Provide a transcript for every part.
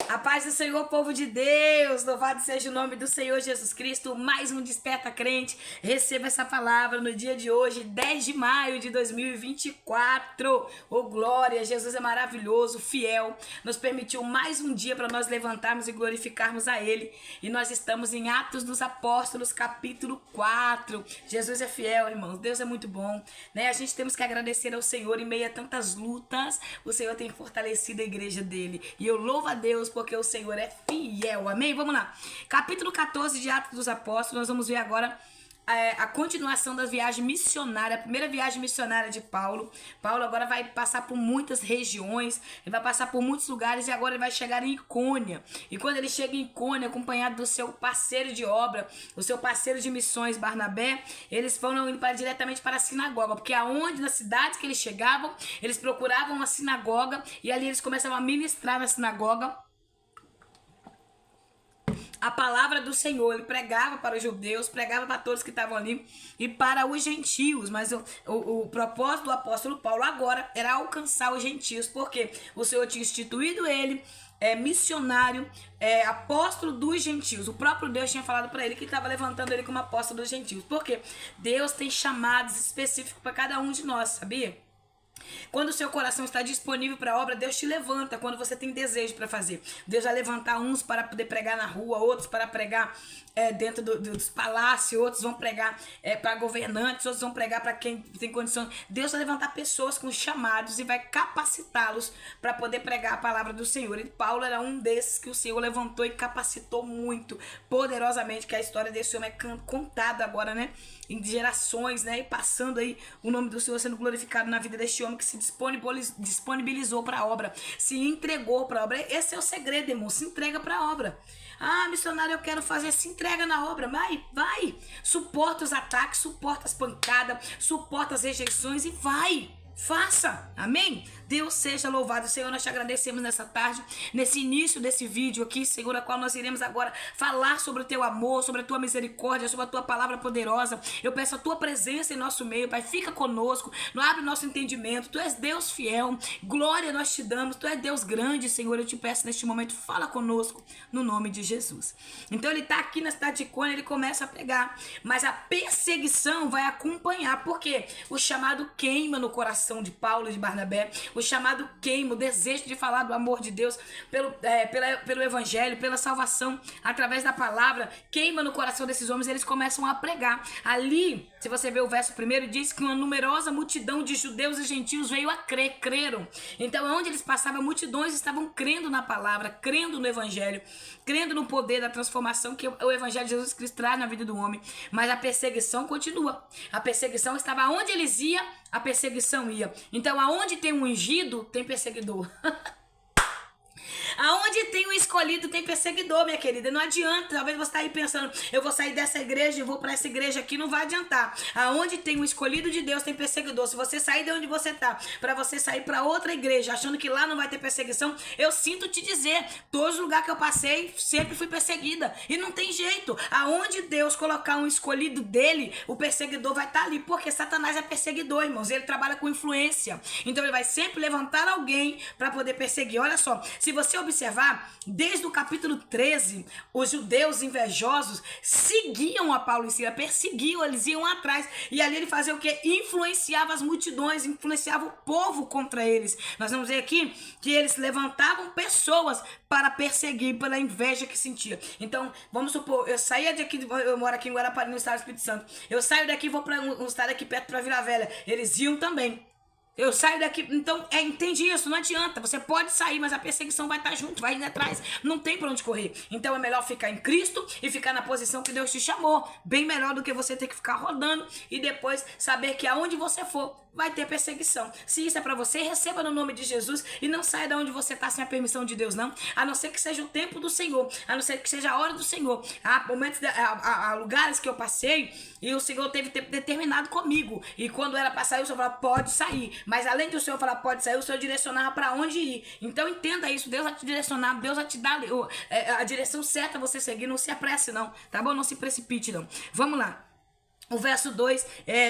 A paz do Senhor, povo de Deus, louvado seja o nome do Senhor Jesus Cristo, mais um Desperta Crente, receba essa palavra no dia de hoje, 10 de maio de 2024, oh glória, Jesus é maravilhoso, fiel, nos permitiu mais um dia para nós levantarmos e glorificarmos a Ele, e nós estamos em Atos dos Apóstolos, capítulo 4, Jesus é fiel, irmãos, Deus é muito bom, né? A gente temos que agradecer ao Senhor em meio a tantas lutas, o Senhor tem fortalecido a igreja dele, e eu louvo a Deus porque o Senhor é fiel, amém? Vamos lá, capítulo 14 de Atos dos Apóstolos, nós vamos ver agora a continuação da viagem missionária, a primeira viagem missionária de Paulo. Paulo agora vai passar por muitas regiões, ele vai passar por muitos lugares e agora ele vai chegar em Icônia. E quando ele chega em Icônia, acompanhado do seu parceiro de obra, o seu parceiro de missões, Barnabé, eles foram indo diretamente para a sinagoga, porque aonde, nas cidades que eles chegavam, eles procuravam uma sinagoga e ali eles começavam a ministrar na sinagoga a palavra do Senhor. Ele pregava para os judeus, pregava para todos que estavam ali e para os gentios, mas o propósito do apóstolo Paulo agora era alcançar os gentios, porque o Senhor tinha instituído ele missionário, apóstolo dos gentios. O próprio Deus tinha falado para ele que estava levantando ele como apóstolo dos gentios, porque Deus tem chamados específicos para cada um de nós, sabia? Quando o seu coração está disponível para a obra, Deus te levanta quando você tem desejo para fazer. Deus vai levantar uns para poder pregar na rua, outros para pregar dentro dos palácios, outros vão pregar para governantes, outros vão pregar para quem tem condições. Deus vai levantar pessoas com chamados e vai capacitá-los para poder pregar a palavra do Senhor. E Paulo era um desses que o Senhor levantou e capacitou muito, poderosamente, que a história desse homem é contada agora, né? Em gerações, né? E passando aí o nome do Senhor sendo glorificado na vida deste homem que se disponibilizou para a obra, se entregou para a obra. Esse é o segredo, irmão, se entrega para a obra. Ah, missionário, eu quero fazer, se entrega na obra, vai, suporta os ataques, suporta as pancadas, suporta as rejeições e vai, faça, amém? Deus seja louvado. Senhor, nós te agradecemos nessa tarde, nesse início desse vídeo aqui, Senhor, a qual nós iremos agora falar sobre o teu amor, sobre a tua misericórdia, sobre a tua palavra poderosa. Eu peço a tua presença em nosso meio, Pai, fica conosco, não abre nosso entendimento, tu és Deus fiel, glória nós te damos, tu és Deus grande, Senhor, eu te peço neste momento, fala conosco, no nome de Jesus. Então ele está aqui na cidade de Icônia, ele começa a pregar, mas a perseguição vai acompanhar, porque o chamado queima no coração de Paulo e de Barnabé, o chamado queima, o desejo de falar do amor de Deus pelo evangelho, pela salvação, através da palavra, queima no coração desses homens, eles começam a pregar. Ali, se você ver o verso primeiro, diz que uma numerosa multidão de judeus e gentios veio a crer, creram. Então, onde eles passavam, multidões estavam crendo na palavra, crendo no evangelho, crendo no poder da transformação que o evangelho de Jesus Cristo traz na vida do homem. Mas a perseguição continua. A perseguição estava onde eles iam, a perseguição ia. Então, aonde tem um ungido, tem perseguidor. Aonde tem um escolhido, tem perseguidor, minha querida. Não adianta, talvez você está aí pensando, eu vou sair dessa igreja e vou para essa igreja aqui, não vai adiantar. Aonde tem um escolhido de Deus, tem perseguidor. Se você sair de onde você está, para você sair para outra igreja, achando que lá não vai ter perseguição, eu sinto te dizer, todos os lugares que eu passei, sempre fui perseguida. E não tem jeito. Aonde Deus colocar um escolhido dele, o perseguidor vai estar ali, porque Satanás é perseguidor, irmãos. Ele trabalha com influência. Então ele vai sempre levantar alguém para poder perseguir. Olha só, se você observar, desde o capítulo 13, os judeus invejosos seguiam a Paulo e Silas, perseguiam, eles iam atrás, e ali ele fazia o que? Influenciava as multidões, influenciava o povo contra eles. Nós vamos ver aqui que eles levantavam pessoas para perseguir pela inveja que sentia. Então, vamos supor, eu saía daqui, eu moro aqui em Guarapari, no estado do Espírito Santo, eu saio daqui e vou para um estado aqui perto, para Vila Velha, eles iam também. Eu saio daqui, então, entende isso, não adianta, você pode sair, mas a perseguição vai estar junto, vai indo atrás, não tem pra onde correr. Então é melhor ficar em Cristo e ficar na posição que Deus te chamou, bem melhor do que você ter que ficar rodando e depois saber que aonde você for, vai ter perseguição. Se isso é pra você, receba no nome de Jesus e não saia de onde você tá sem a permissão de Deus, não, a não ser que seja o tempo do Senhor, a não ser que seja a hora do Senhor. Há momentos, há lugares que eu passei e o Senhor teve tempo determinado comigo, e quando era pra sair, o Senhor falava, pode sair. Mas além de o Senhor falar pode sair, o Senhor direcionava para onde ir. Então entenda isso, Deus vai te direcionar, Deus vai te dar a direção certa a você seguir, não se apresse não, tá bom? Não se precipite não. Vamos lá. O verso 2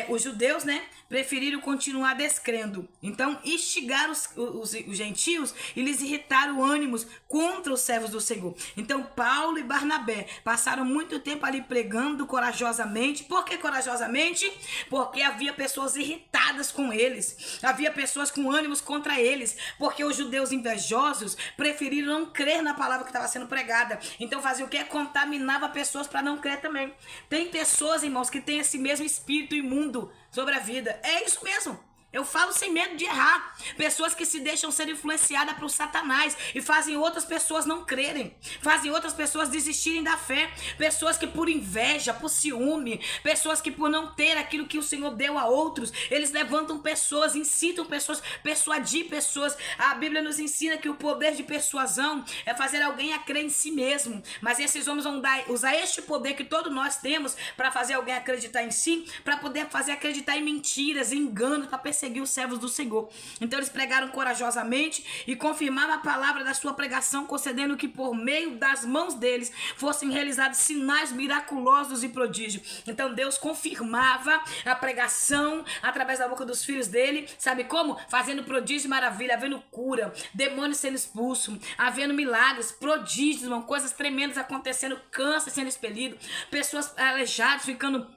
os judeus, né, preferiram continuar descrendo. Então, instigaram os gentios e lhes irritaram ânimos contra os servos do Senhor. Então, Paulo e Barnabé passaram muito tempo ali pregando corajosamente. Por que corajosamente? Porque havia pessoas irritadas com eles. Havia pessoas com ânimos contra eles. Porque os judeus invejosos preferiram não crer na palavra que estava sendo pregada. Então, fazia o quê? Contaminava pessoas para não crer também. Tem pessoas, irmãos, que têm esse mesmo espírito imundo sobre a vida. É isso mesmo. Eu falo sem medo de errar. Pessoas que se deixam ser influenciadas por Satanás e fazem outras pessoas não crerem. Fazem outras pessoas desistirem da fé. Pessoas que por inveja, por ciúme, pessoas que por não ter aquilo que o Senhor deu a outros, eles levantam pessoas, incitam pessoas, persuadir pessoas. A Bíblia nos ensina que o poder de persuasão é fazer alguém a crer em si mesmo. Mas esses homens vão usar este poder que todos nós temos para fazer alguém acreditar em si, para poder fazer acreditar em mentiras, em enganos, para perseguir os servos do Senhor. Então eles pregaram corajosamente e confirmaram a palavra da sua pregação, concedendo que por meio das mãos deles fossem realizados sinais miraculosos e prodígios. Então Deus confirmava a pregação através da boca dos filhos dele, sabe como? Fazendo prodígio e maravilha, havendo cura, demônios sendo expulsos, havendo milagres, prodígios, irmão, coisas tremendas acontecendo, câncer sendo expelido, pessoas aleijadas ficando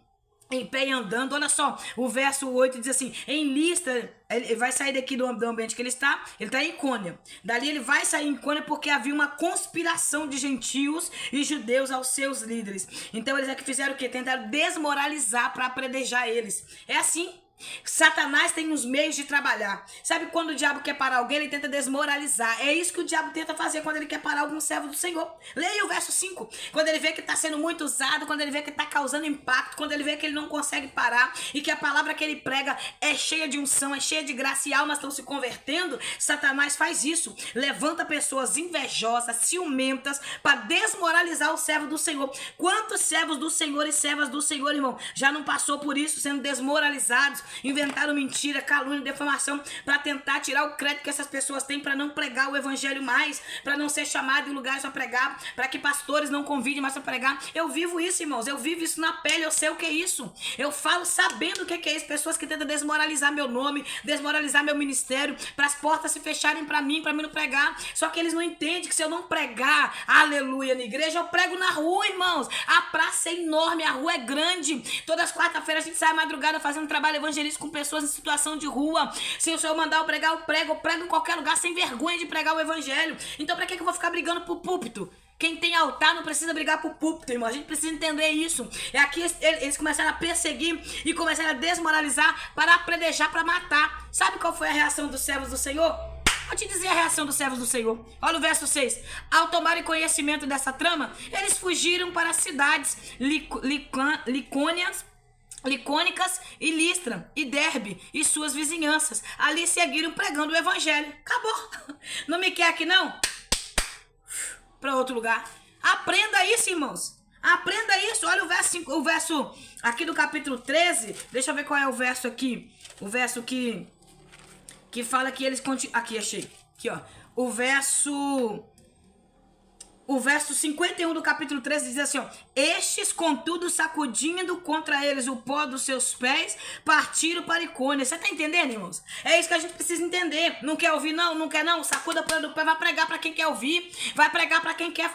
em pé e andando. Olha só, o verso 8 diz assim: em Listra, ele vai sair daqui do ambiente que ele está em Icônia. Dali ele vai sair em Icônia porque havia uma conspiração de gentios e judeus aos seus líderes. Então eles aqui fizeram o quê? Tentaram desmoralizar para apredejar eles. É assim. Satanás tem uns meios de trabalhar. Sabe quando o diabo quer parar alguém, ele tenta desmoralizar. É isso que o diabo tenta fazer quando ele quer parar algum servo do Senhor. Leia o verso 5. Quando ele vê que está sendo muito usado, quando ele vê que está causando impacto, quando ele vê que ele não consegue parar e que a palavra que ele prega é cheia de unção, é cheia de graça e almas estão se convertendo, Satanás faz isso. Levanta pessoas invejosas, ciumentas, para desmoralizar o servo do Senhor. Quantos servos do Senhor e servas do Senhor, irmão, já não passou por isso, sendo desmoralizados? Inventaram mentira, calúnia, defamação para tentar tirar o crédito que essas pessoas têm para não pregar o evangelho mais, para não ser chamado em lugares para pregar, para que pastores não convidem mais para pregar. Eu vivo isso, irmãos, eu vivo isso na pele, eu sei o que é isso. Eu falo sabendo o que é isso. Pessoas que tentam desmoralizar meu nome, desmoralizar meu ministério, para as portas se fecharem para mim não pregar. Só que eles não entendem que se eu não pregar, aleluia, na igreja, eu prego na rua, irmãos. A praça é enorme, a rua é grande. Todas as quarta-feiras a gente sai à madrugada fazendo trabalho evangelístico com pessoas em situação de rua. Se o Senhor mandar eu pregar, eu prego em qualquer lugar sem vergonha de pregar o evangelho. Então pra que eu vou ficar brigando por púlpito? Quem tem altar não precisa brigar por púlpito, irmão. A gente precisa entender isso. É aqui eles começaram a perseguir e começaram a desmoralizar para apredejar, para matar. Sabe qual foi a reação dos servos do Senhor? Vou te dizer a reação dos servos do Senhor. Olha o verso 6. Ao tomarem conhecimento dessa trama, eles fugiram para as cidades Licônicas e Listra e Derbe e suas vizinhanças. Ali seguiram pregando o evangelho. Acabou. Não me quer aqui não? Para outro lugar. Aprenda isso, irmãos. Aprenda isso. Olha o verso aqui do capítulo 13. Deixa eu ver qual é o verso aqui. O verso que fala que eles continuam. Aqui, achei. Aqui, ó. O verso 51 do capítulo 13 diz assim, ó: estes, contudo, sacudindo contra eles o pó dos seus pés, partiram para Icônia. Você tá entendendo, irmãos? É isso que a gente precisa entender. Não quer ouvir, não? Não quer, não? Sacuda o pó do pé, vai pregar para quem quer ouvir, vai pregar para quem quer.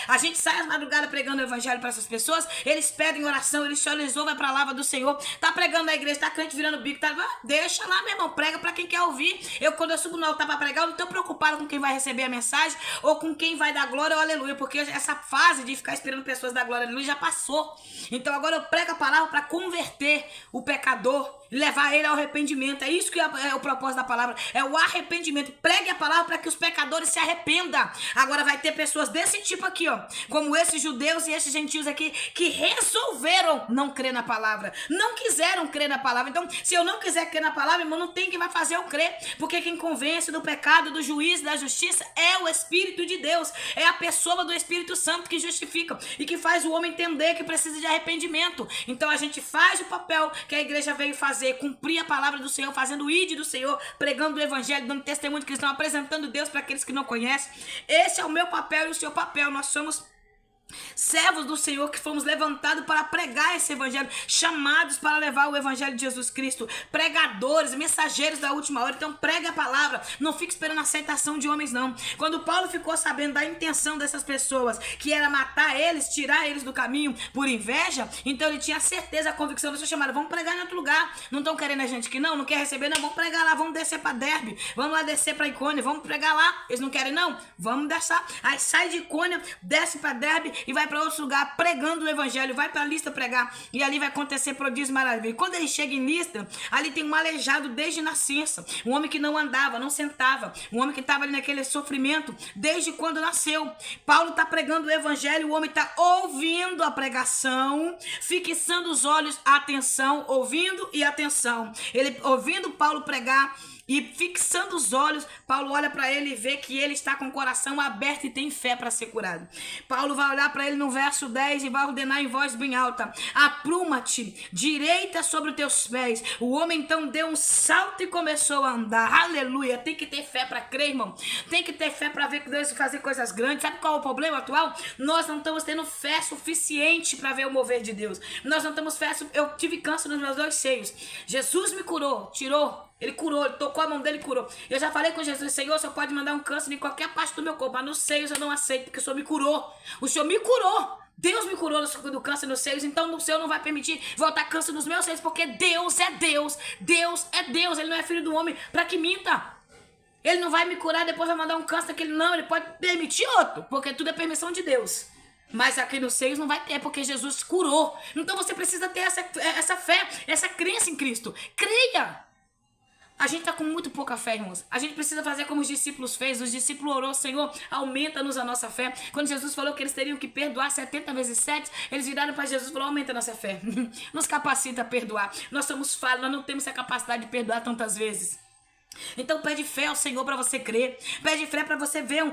A gente sai às madrugadas pregando o evangelho para essas pessoas, eles pedem oração, eles choram, eles ouvem a palavra do Senhor, tá pregando na igreja, tá crente virando bico, tá? Deixa lá, meu irmão, prega para quem quer ouvir. Quando eu subo no altar para pregar, eu não tô preocupado com quem vai receber a mensagem ou com quem vai dar glória ou aleluia. Porque essa fase de ficar esperando pessoas da glória de luz já passou. Então agora eu prego a palavra para converter o pecador e levar ele ao arrependimento. É isso que é o propósito da palavra, é o arrependimento. Pregue a palavra para que os pecadores se arrependam. Agora vai ter pessoas desse tipo aqui, ó, como esses judeus e esses gentios aqui, que resolveram não crer na palavra, não quiseram crer na palavra. Então, se eu não quiser crer na palavra, irmão, não tem quem vai fazer eu crer, porque quem convence do pecado, do juízo, da justiça é o Espírito de Deus, é a pessoa do Espírito Santo que justifica e que faz o homem entender que precisa de arrependimento. Então a gente faz o papel que a igreja veio fazer, cumprir a palavra do Senhor, fazendo o ID do Senhor, pregando o evangelho, dando testemunho cristão, apresentando Deus para aqueles que não conhecem. Esse é o meu papel e o seu papel. Nós somos servos do Senhor que fomos levantados para pregar esse evangelho, chamados para levar o evangelho de Jesus Cristo, pregadores, mensageiros da última hora. Então pregue a palavra, não fique esperando a aceitação de homens não. Quando Paulo ficou sabendo da intenção dessas pessoas, que era matar eles, tirar eles do caminho por inveja, então ele tinha certeza, a convicção do seu chamado. Vamos pregar em outro lugar, não estão querendo a gente que não quer receber, não, vamos pregar lá, vamos descer para Derbe, vamos lá descer para Icônio, vamos pregar lá, eles não querem não, vamos descer, aí sai de Icônio, desce para Derbe e vai para outro lugar pregando o evangelho, vai para Listra pregar, e ali vai acontecer prodígio maravilhoso. E quando ele chega em Listra, ali tem um aleijado desde nascença, um homem que não andava, não sentava, um homem que estava ali naquele sofrimento desde quando nasceu. Paulo está pregando o evangelho, o homem está ouvindo a pregação, fixando os olhos, atenção, ouvindo e atenção. Ele ouvindo Paulo pregar e fixando os olhos, Paulo olha para ele e vê que ele está com o coração aberto e tem fé para ser curado. Paulo vai olhar para ele no verso 10 e vai ordenar em voz bem alta: apruma-te, direita sobre os teus pés. O homem então deu um salto e começou a andar. Aleluia! Tem que ter fé para crer, irmão. Tem que ter fé para ver que Deus vai fazer coisas grandes. Sabe qual é o problema atual? Nós não estamos tendo fé suficiente para ver o mover de Deus. Nós não temos fé. Eu tive câncer nos meus 2 seios. Jesus me curou, tirou. Ele curou, ele tocou a mão dele e curou. Eu já falei com Jesus: Senhor, o Senhor pode mandar um câncer em qualquer parte do meu corpo, mas nos seios eu não aceito, porque o Senhor me curou. O Senhor me curou. Deus me curou do câncer nos seios, então o Senhor não vai permitir voltar câncer nos meus seios, porque Deus é Deus. Deus é Deus, Ele não é filho do homem para que minta. Ele não vai me curar, depois vai mandar um câncer que ele não, ele pode permitir outro, porque tudo é permissão de Deus. Mas aqui nos seios não vai ter, porque Jesus curou. Então você precisa ter essa fé, essa crença em Cristo. Creia! A gente está com muito pouca fé, irmãos. A gente precisa fazer como os discípulos fez. Os discípulos orou: Senhor, aumenta-nos a nossa fé. Quando Jesus falou que eles teriam que perdoar 70 vezes 7, eles viraram para Jesus e falaram: aumenta a nossa fé. Nos capacita a perdoar. Nós somos falhos, nós não temos essa capacidade de perdoar tantas vezes. Então pede fé ao Senhor para você crer. Pede fé para você ver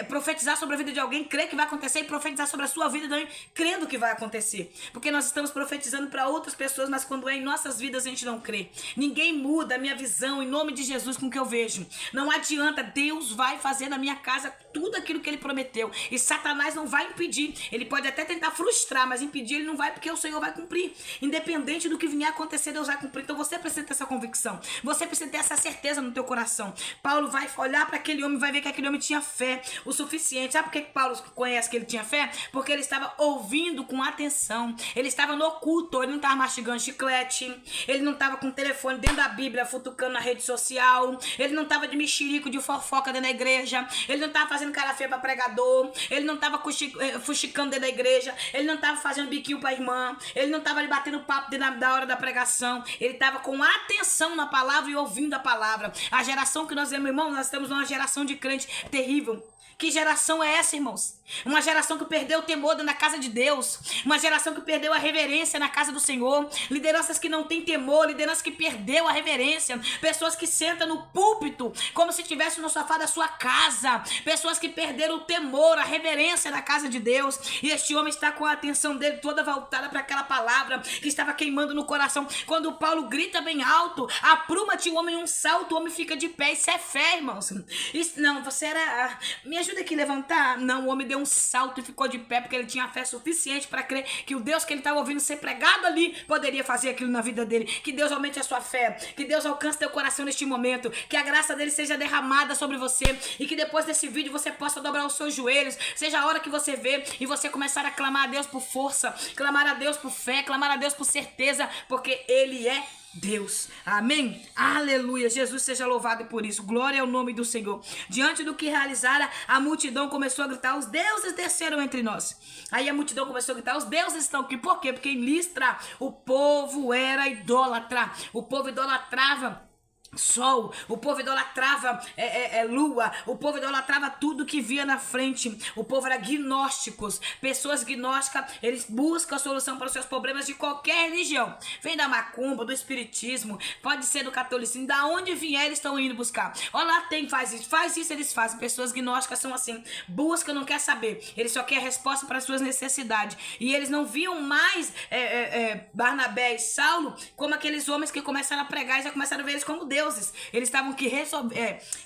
profetizar sobre a vida de alguém, crer que vai acontecer, e profetizar sobre a sua vida também, crendo que vai acontecer. Porque nós estamos profetizando para outras pessoas, mas quando é em nossas vidas a gente não crê. Ninguém muda a minha visão em nome de Jesus com o que eu vejo. Não adianta, Deus vai fazer na minha casa tudo aquilo que Ele prometeu, e Satanás não vai impedir. Ele pode até tentar frustrar, mas impedir Ele não vai, porque o Senhor vai cumprir. Independente do que vier a acontecer, Deus vai cumprir. Então você precisa ter essa convicção, você precisa ter essa certeza no teu coração. Paulo vai olhar para aquele homem, vai ver que aquele homem tinha fé o suficiente. Sabe por que Paulo conhece que ele tinha fé? Porque ele estava ouvindo com atenção. Ele estava no culto, ele não estava mastigando chiclete, ele não estava com o telefone dentro da Bíblia futucando na rede social, ele não estava de mexerico, de fofoca dentro da igreja, ele não estava fazendo cara feia para pregador, ele não estava fuxicando dentro da igreja, ele não estava fazendo biquinho para irmã, ele não estava batendo papo da hora da pregação. Ele estava com atenção na palavra e ouvindo a palavra. A geração que nós vemos, irmãos, nós estamos numa geração de crente terrível. Que geração é essa, irmãos? Uma geração que perdeu o temor na casa de Deus. Uma geração que perdeu a reverência na casa do Senhor. Lideranças que não têm temor. Lideranças que perdeu a reverência. Pessoas que sentam no púlpito como se estivesse no sofá da sua casa. Pessoas que perderam o temor, a reverência na casa de Deus. E este homem está com a atenção dele toda voltada para aquela palavra que estava queimando no coração. Quando Paulo grita bem alto: apruma-te, o homem um salto, o homem fica de pé. Isso é fé, irmãos. Isso, não, você era... Me ajuda aqui a levantar. Não, o homem deu um salto e ficou de pé, porque ele tinha fé suficiente para crer que o Deus que ele estava ouvindo ser pregado ali poderia fazer aquilo na vida dele. Que Deus aumente a sua fé, que Deus alcance teu coração neste momento, que a graça dele seja derramada sobre você, e que depois desse vídeo você possa dobrar os seus joelhos, seja a hora que você vê e você começar a clamar a Deus por força, clamar a Deus por fé, clamar a Deus por certeza, porque Ele é Deus. Amém? Aleluia. Jesus seja louvado por isso. Glória ao nome do Senhor. Diante do que realizara, a multidão começou a gritar: os deuses desceram entre nós. Aí a multidão começou a gritar: os deuses estão aqui. Por quê? Porque em Listra o povo era idólatra. O povo idolatrava sol, o povo idolatrava lua, o povo idolatrava tudo que via na frente. O povo era gnósticos, pessoas gnósticas. Eles buscam a solução para os seus problemas de qualquer religião. Vem da macumba, do espiritismo, pode ser do catolicismo, da onde vier eles estão indo buscar. Olha lá, faz isso, eles fazem. Pessoas gnósticas são assim, busca, não quer saber, eles só querem resposta para as suas necessidades. E eles não viam mais Barnabé e Saulo como aqueles homens que começaram a pregar e já começaram a ver eles como Deus. deuses, eles estavam aqui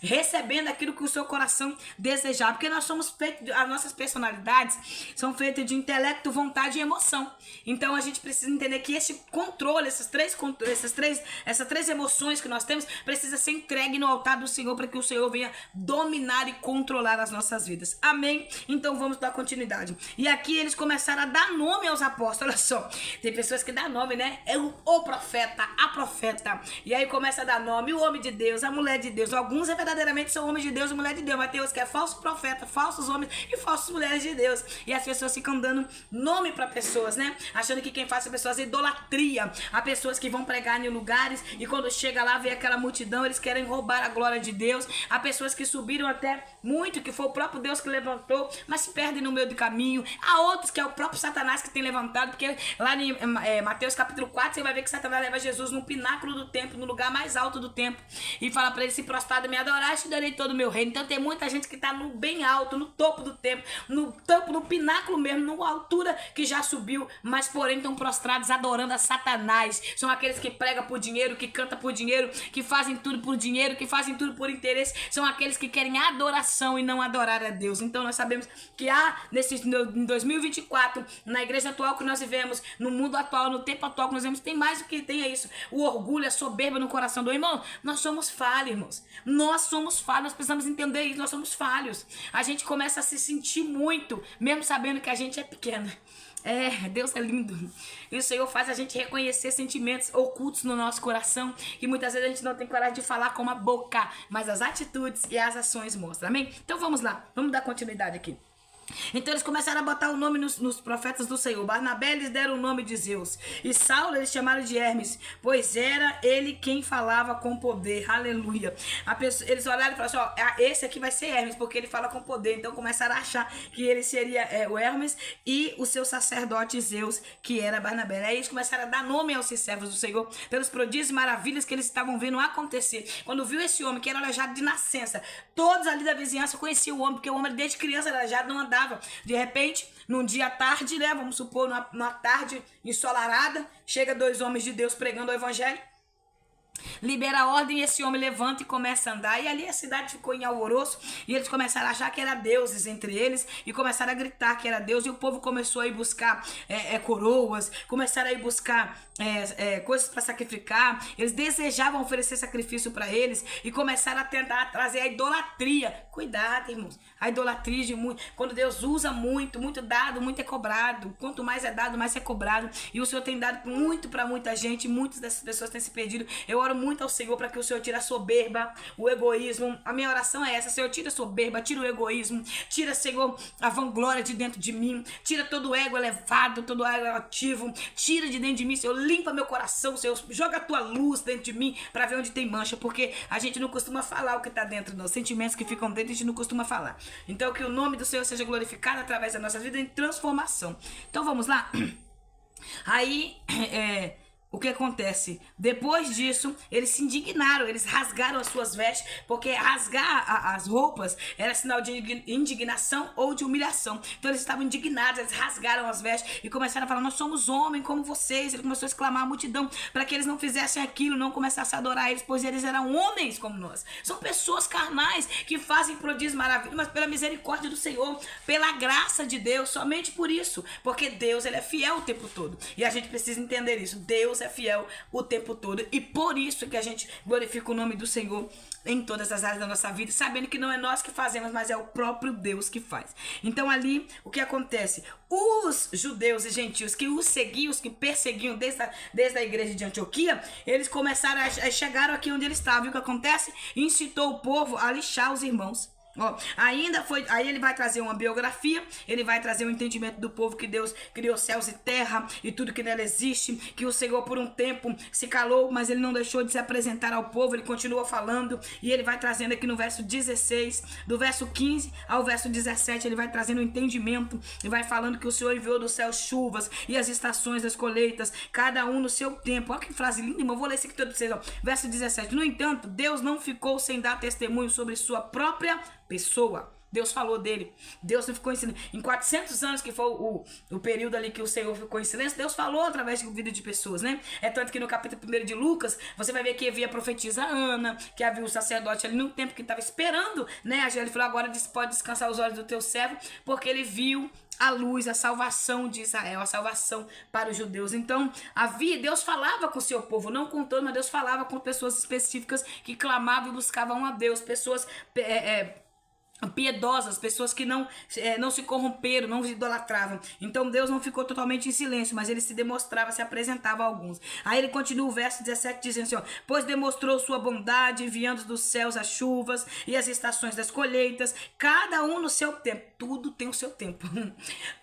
recebendo aquilo que o seu coração desejava, porque nós somos feitos, as nossas personalidades são feitas de intelecto, vontade e emoção. Então a gente precisa entender que esse controle, essas três emoções que nós temos, precisa ser entregue no altar do Senhor, para que o Senhor venha dominar e controlar as nossas vidas. Amém? Então vamos dar continuidade. E aqui eles começaram a dar nome aos apóstolos. Olha só, tem pessoas que dão nome, né? É o profeta, a profeta. E aí começa a dar nome, o homem de Deus, a mulher de Deus. Alguns verdadeiramente são homens de Deus e mulher de Deus, mas tem outros que é falso profeta, falsos homens e falsas mulheres de Deus. E as pessoas ficam dando nome para pessoas, né? Achando que quem faz as pessoas é idolatria. Há pessoas que vão pregar em lugares e quando chega lá, vê aquela multidão, eles querem roubar a glória de Deus. Há pessoas que subiram até muito, que foi o próprio Deus que levantou, mas se perdem no meio do caminho. Há outros que é o próprio Satanás que tem levantado, porque lá em Mateus capítulo 4, você vai ver que Satanás leva Jesus no pináculo do templo, no lugar mais alto do templo, e fala para ele: se prostrar e me adorar, te darei todo o meu reino. Então tem muita gente que está no bem alto, no topo do templo, no topo, no pináculo mesmo, numa altura que já subiu, mas porém estão prostrados adorando a Satanás. São aqueles que pregam por dinheiro, que cantam por dinheiro, que fazem tudo por dinheiro, que fazem tudo por interesse. São aqueles que querem adoração e não adorar a Deus. Então nós sabemos que em 2024, na igreja atual que nós vivemos, no mundo atual, no tempo atual que nós vivemos, tem mais do que tem isso: o orgulho, a soberba no coração do irmão. Nós somos falhos, irmãos. Nós somos falhos, nós precisamos entender isso, nós somos falhos. A gente começa a se sentir muito, mesmo sabendo que a gente é pequena. Deus é lindo. E o Senhor faz a gente reconhecer sentimentos ocultos no nosso coração, que muitas vezes a gente não tem coragem de falar com a boca, mas as atitudes e as ações mostram. Amém? Então vamos lá, vamos dar continuidade aqui. Então eles começaram a botar o nome nos profetas do Senhor. Barnabé eles deram o nome de Zeus, e Saulo eles chamaram de Hermes, pois era ele quem falava com poder. Aleluia. Eles olharam e falaram assim: esse aqui vai ser Hermes, porque ele fala com poder. Então começaram a achar que ele seria o Hermes, e o seu sacerdote Zeus, que era Barnabé. Aí eles começaram a dar nome aos servos do Senhor pelos prodígios e maravilhas que eles estavam vendo acontecer. Quando viu esse homem que era aleijado de nascença, todos ali da vizinhança conheciam o homem, porque o homem desde criança era aleijado, não andava. De repente, num dia à tarde, né, vamos supor, numa tarde ensolarada, chega 2 homens de Deus pregando o evangelho, libera a ordem, e esse homem levanta e começa a andar. E ali a cidade ficou em alvoroço, e eles começaram a achar que era deuses entre eles, e começaram a gritar que era Deus. E o povo começou a ir buscar coroas, começaram a ir buscar coisas para sacrificar. Eles desejavam oferecer sacrifício para eles, e começaram a tentar trazer a idolatria. Cuidado, irmãos, a idolatria de muito. Quando Deus usa muito dado, muito é cobrado. Quanto mais é dado, mais é cobrado. E o Senhor tem dado muito para muita gente, muitas dessas pessoas têm se perdido. Eu oro muito ao Senhor para que o Senhor tire a soberba, o egoísmo. A minha oração é essa: Senhor, tira a soberba, tira o egoísmo, tira, Senhor, a vanglória de dentro de mim, tira todo o ego elevado, todo o ego ativo, tira de dentro de mim, Senhor, limpa meu coração, Senhor, joga a tua luz dentro de mim para ver onde tem mancha, porque a gente não costuma falar o que está dentro, não. Sentimentos que ficam dentro a gente não costuma falar. Então que o nome do Senhor seja glorificado através da nossa vida em transformação. Então vamos lá. Aí o que acontece? Depois disso, eles se indignaram, eles rasgaram as suas vestes, porque rasgar as roupas era sinal de indignação ou de humilhação. Então eles estavam indignados, eles rasgaram as vestes e começaram a falar: nós somos homens como vocês. Ele começou a exclamar a multidão para que eles não fizessem aquilo, não começassem a adorar eles, pois eles eram homens como nós. São pessoas carnais que fazem prodígios maravilhosos, mas pela misericórdia do Senhor, pela graça de Deus, somente por isso, porque Deus ele é fiel o tempo todo, e a gente precisa entender isso. Deus é fiel o tempo todo, e por isso que a gente glorifica o nome do Senhor em todas as áreas da nossa vida, sabendo que não é nós que fazemos, mas é o próprio Deus que faz. Então ali, o que acontece? Os judeus e gentios que os seguiam, os que perseguiam desde a igreja de Antioquia, eles começaram chegaram aqui onde eles estavam. E o que acontece? Incitou o povo a lixar os irmãos. Aí ele vai trazer uma biografia, ele vai trazer um entendimento do povo, que Deus criou céus e terra e tudo que nela existe, que o Senhor por um tempo se calou, mas ele não deixou de se apresentar ao povo, ele continua falando, e ele vai trazendo aqui no verso 16, do verso 15 ao verso 17, ele vai trazendo um entendimento e vai falando que o Senhor enviou do céu chuvas e as estações das colheitas, cada um no seu tempo. Olha que frase linda, irmão. Eu vou ler isso aqui todo pra vocês, verso 17: no entanto, Deus não ficou sem dar testemunho sobre sua própria pessoa. Deus falou dele. Deus não ficou ensinando. Em 400 anos, que foi o período ali que o Senhor ficou em silêncio, Deus falou através da vida de pessoas, né? É tanto que no capítulo 1 de Lucas, você vai ver que havia a profetisa Ana, que havia o sacerdote ali no tempo que estava esperando, né? Ele falou, agora pode descansar os olhos do teu servo, porque ele viu a luz, a salvação de Israel, a salvação para os judeus. Então, Deus falava com o seu povo, não com todos, mas Deus falava com pessoas específicas que clamavam e buscavam a Deus, pessoas piedosas, pessoas que não se corromperam, não se idolatravam. Então Deus não ficou totalmente em silêncio, mas ele se demonstrava, se apresentava a alguns. Aí ele continua o verso 17 dizendo assim, ó, pois demonstrou sua bondade, enviando dos céus as chuvas e as estações das colheitas, cada um no seu tempo. Tudo tem o seu tempo.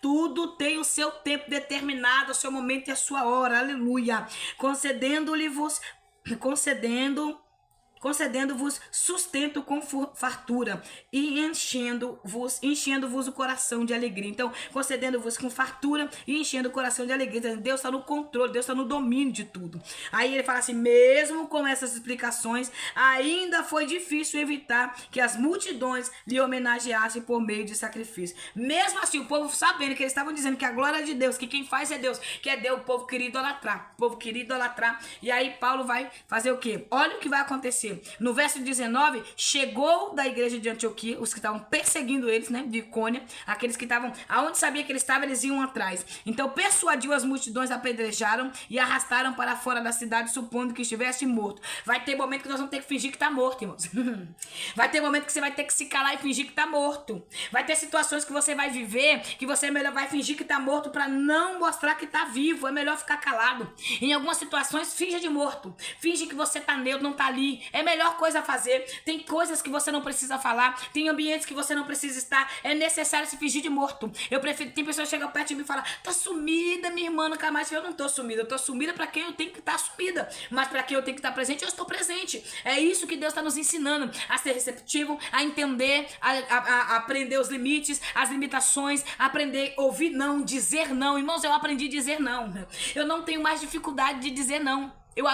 Tudo tem o seu tempo determinado, o seu momento e a sua hora. Aleluia. Concedendo-vos sustento com fartura e enchendo-vos o coração de alegria. Então, concedendo-vos com fartura e enchendo o coração de alegria. Então, Deus está no controle, Deus está no domínio de tudo. Aí ele fala assim, mesmo com essas explicações, ainda foi difícil evitar que as multidões lhe homenageassem por meio de sacrifício. Mesmo assim, o povo sabendo que eles estavam dizendo que a glória é de Deus, que quem faz é Deus, que é Deus, o povo queria idolatrar. O povo queria idolatrar. E aí Paulo vai fazer o quê? Olha o que vai acontecer. No verso 19, chegou da igreja de Antioquia, os que estavam perseguindo eles, né, de Icônia, aqueles que estavam, aonde sabia que ele estava, eles iam atrás. Então persuadiu as multidões, apedrejaram e arrastaram para fora da cidade, supondo que estivesse morto. Vai ter momento que nós vamos ter que fingir que está morto, irmãos. Vai ter momento que você vai ter que se calar e fingir que está morto. Vai ter situações que você vai viver, que você melhor vai fingir que está morto para não mostrar que está vivo. É melhor ficar calado. Em algumas situações, finja de morto. Finge que você está neutro, não está ali. É a melhor coisa a fazer. Tem coisas que você não precisa falar. Tem ambientes que você não precisa estar. É necessário se fingir de morto. Tem pessoas que chegam perto de mim e falam, tá sumida, minha irmã, nunca mais. Eu não tô sumida. Eu tô sumida para quem eu tenho que estar sumida. Mas para quem eu tenho que estar presente, eu estou presente. É isso que Deus está nos ensinando. A ser receptivo, a entender, a aprender os limites, as limitações, aprender a ouvir não, dizer não. Irmãos, eu aprendi a dizer não. Eu não tenho mais dificuldade de dizer não. Eu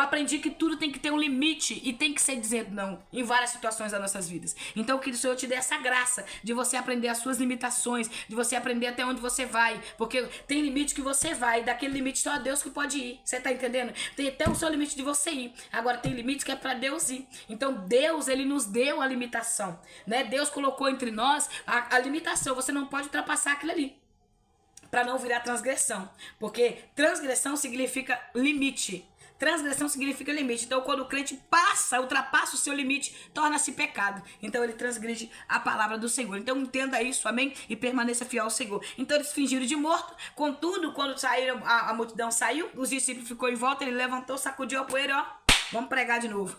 aprendi que tudo tem que ter um limite e tem que ser dizer não em várias situações das nossas vidas. Então que o Senhor te dê essa graça de você aprender as suas limitações, de você aprender até onde você vai, porque tem limite que você vai, daquele limite só Deus que pode ir. Você tá entendendo? Tem até o seu limite de você ir. Agora tem limites que é para Deus ir. Então Deus, ele nos deu a limitação, né? Deus colocou entre nós a limitação. Você não pode ultrapassar aquilo ali, para não virar transgressão, porque transgressão significa limite. Transgressão significa limite. Então, quando o crente ultrapassa o seu limite, torna-se pecado. Então, ele transgride a palavra do Senhor. Então, entenda isso, amém? E permaneça fiel ao Senhor. Então, eles fingiram de morto. Contudo, quando saíram, a multidão saiu, os discípulos ficou em volta, ele levantou, sacudiu a poeira, ó. Vamos pregar de novo.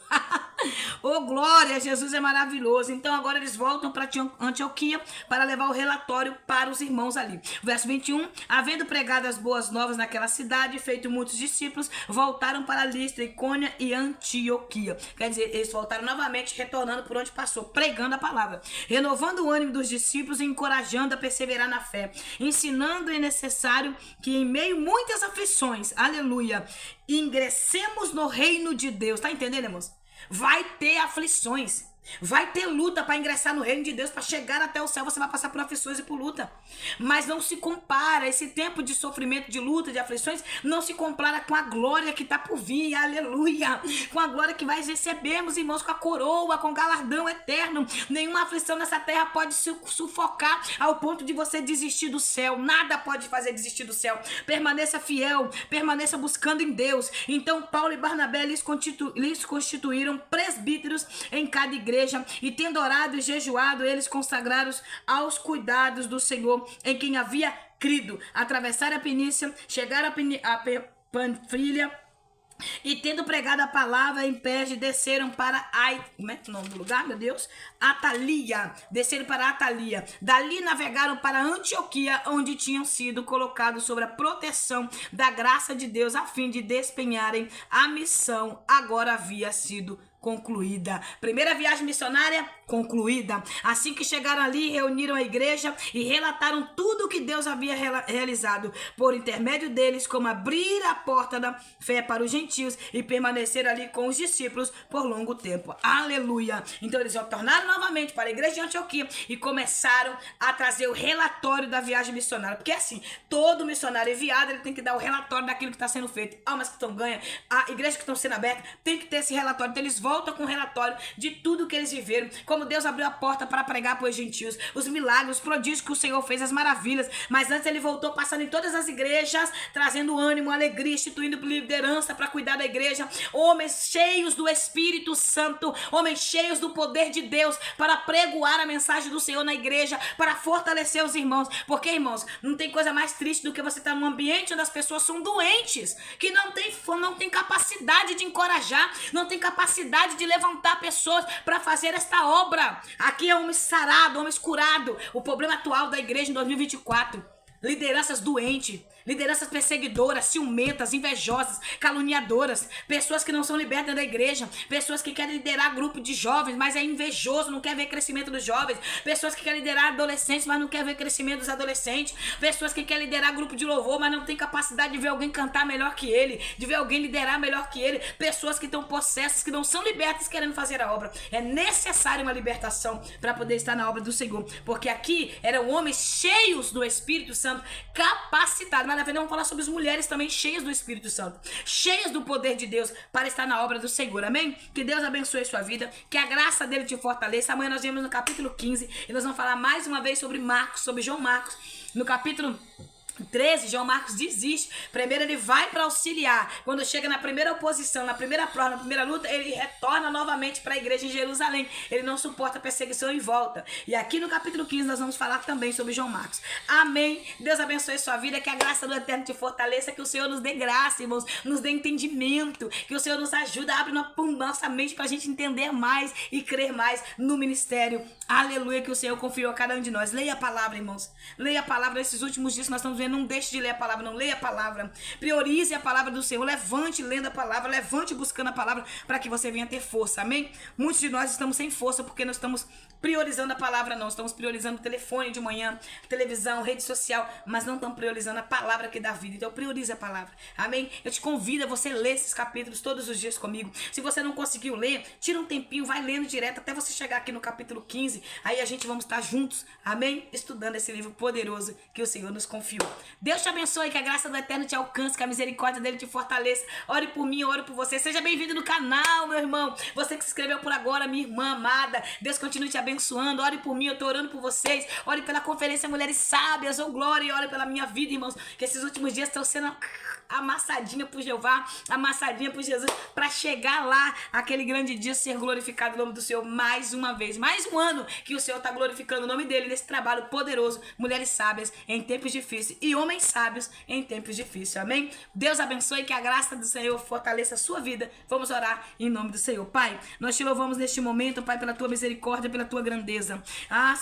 Oh, glória, Jesus é maravilhoso. Então agora eles voltam para Antioquia para levar o relatório para os irmãos ali. Verso 21, havendo pregado as boas novas naquela cidade, feito muitos discípulos, voltaram para Listra, Icônia e Antioquia. Quer dizer, eles voltaram novamente, retornando por onde passou, pregando a palavra, renovando o ânimo dos discípulos e encorajando a perseverar na fé, ensinando é necessário que em meio a muitas aflições, aleluia, ingressemos no reino de Deus. Tá entendendo, irmãos? Vai ter aflições. Vai ter luta para ingressar no reino de Deus, para chegar até o céu. Você vai passar por aflições e por luta. Mas não se compara esse tempo de sofrimento, de luta, de aflições, não se compara com a glória que está por vir, aleluia, com a glória que vai recebermos, irmãos, com a coroa, com o galardão eterno. Nenhuma aflição nessa terra pode se sufocar ao ponto de você desistir do céu. Nada pode fazer desistir do céu. Permaneça fiel, permaneça buscando em Deus. Então Paulo e Barnabé lhes constituíram presbíteros em cada igreja, e tendo orado e jejuado, eles consagraram aos cuidados do Senhor, em quem havia crido. Atravessaram a Fenícia, chegaram a Panfilha, e tendo pregado a palavra em Perge, desceram para como é o nome do lugar, meu Deus? Atalia. Desceram para Atalia. Dali navegaram para Antioquia, onde tinham sido colocados sob a proteção da graça de Deus, a fim de despenharem a missão agora havia sido concluída. Primeira viagem missionária concluída. Assim que chegaram ali, reuniram a igreja e relataram tudo o que Deus havia realizado por intermédio deles, como abrir a porta da fé para os gentios e permanecer ali com os discípulos por longo tempo. Aleluia! Então eles retornaram novamente para a igreja de Antioquia e começaram a trazer o relatório da viagem missionária. Porque assim, todo missionário enviado, ele tem que dar o relatório daquilo que está sendo feito. Almas que estão ganhas, a igreja que estão sendo aberta, tem que ter esse relatório. Então eles voltam com o relatório de tudo que eles viveram, como Deus abriu a porta para pregar para os gentios, os milagres, os prodígios que o Senhor fez, as maravilhas. Mas antes ele voltou passando em todas as igrejas, trazendo ânimo, alegria, instituindo liderança para cuidar da igreja, homens cheios do Espírito Santo, homens cheios do poder de Deus, para pregoar a mensagem do Senhor na igreja, para fortalecer os irmãos. Porque, irmãos, não tem coisa mais triste do que você estar num ambiente onde as pessoas são doentes, que não tem capacidade de encorajar, não tem capacidade de levantar pessoas para fazer esta obra. Aqui é homens sarados, homens curados. O problema atual da igreja em 2024, lideranças doentes, lideranças perseguidoras, ciumentas, invejosas, caluniadoras, pessoas que não são libertas da igreja, pessoas que querem liderar grupo de jovens, mas é invejoso, não quer ver crescimento dos jovens, pessoas que querem liderar adolescentes, mas não quer ver crescimento dos adolescentes, pessoas que querem liderar grupo de louvor, mas não tem capacidade de ver alguém cantar melhor que ele, de ver alguém liderar melhor que ele, pessoas que estão possessas, que não são libertas, querendo fazer a obra. É necessário uma libertação para poder estar na obra do Senhor, porque aqui eram homens cheios do Espírito Santo, capacitados. Vamos falar sobre as mulheres também cheias do Espírito Santo, cheias do poder de Deus para estar na obra do Senhor, amém? Que Deus abençoe sua vida, que a graça dele te fortaleça. Amanhã nós vemos no capítulo 15 e nós vamos falar mais uma vez sobre Marcos, sobre João Marcos. No capítulo 13, João Marcos desiste. Primeiro ele vai para auxiliar. Quando chega na primeira oposição, na primeira prova, na primeira luta, ele retorna novamente para a igreja em Jerusalém. Ele não suporta a perseguição e volta. E aqui no capítulo 15 nós vamos falar também sobre João Marcos. Amém. Deus abençoe sua vida, que a graça do Eterno te fortaleça, que o Senhor nos dê graça, irmãos, nos dê entendimento, que o Senhor nos ajude a abrir nossa mente para a gente entender mais e crer mais no ministério. Aleluia, que o Senhor confiou a cada um de nós. Leia a palavra, irmãos. Leia a palavra. Nesses últimos dias que nós estamos vendo, não deixe de ler a palavra, não leia a palavra. Priorize a palavra do Senhor. Levante lendo a palavra, levante buscando a palavra para que você venha ter força, amém? Muitos de nós estamos sem força porque nós estamos priorizando a palavra, não. Estamos priorizando o telefone de manhã, televisão, rede social, mas não estamos priorizando a palavra que dá vida. Então priorize a palavra, amém? Eu te convido a você ler esses capítulos todos os dias comigo. Se você não conseguiu ler, tira um tempinho, vai lendo direto até você chegar aqui no capítulo 15. Aí a gente vamos estar juntos, amém? Estudando esse livro poderoso que o Senhor nos confiou. Deus te abençoe, que a graça do Eterno te alcance, que a misericórdia dele te fortaleça. Ore por mim, ore por você. Seja bem-vindo no canal, meu irmão. Você que se inscreveu por agora, minha irmã amada. Deus continue te abençoando. Ore por mim, eu tô orando por vocês. Ore pela Conferência Mulheres Sábias, oh glória, e ore pela minha vida, irmãos. Que esses últimos dias estão sendo amassadinha por Jeová, amassadinha por Jesus, para chegar lá, aquele grande dia, ser glorificado o nome do Senhor mais uma vez. Mais um ano que o Senhor está glorificando o nome dele nesse trabalho poderoso. Mulheres sábias em tempos difíceis e homens sábios em tempos difíceis, amém? Deus abençoe, que a graça do Senhor fortaleça a sua vida. Vamos orar em nome do Senhor. Pai, nós te louvamos neste momento, Pai, pela tua misericórdia, pela tua grandeza.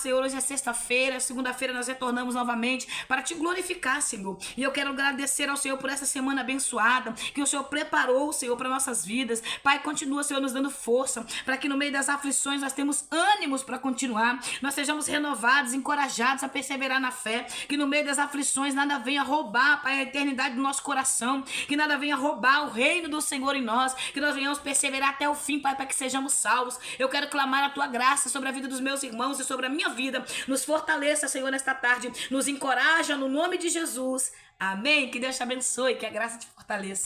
Senhor, hoje é sexta-feira, segunda-feira nós retornamos novamente para te glorificar, Senhor. E eu quero agradecer ao Senhor por essa semana abençoada, que o Senhor preparou, Senhor, para nossas vidas. Pai, continua, Senhor, nos dando força, para que no meio das aflições nós temos ânimos para continuar, nós sejamos renovados, encorajados a perseverar na fé, que no meio das aflições nada venha roubar, Pai, a eternidade do nosso coração, que nada venha roubar o reino do Senhor em nós, que nós venhamos perseverar até o fim, Pai, para que sejamos salvos. Eu quero clamar a tua graça sobre a vida dos meus irmãos e sobre a minha vida. Nos fortaleça, Senhor, nesta tarde, nos encoraja no nome de Jesus. Amém? Que Deus te abençoe, que a graça te fortaleça.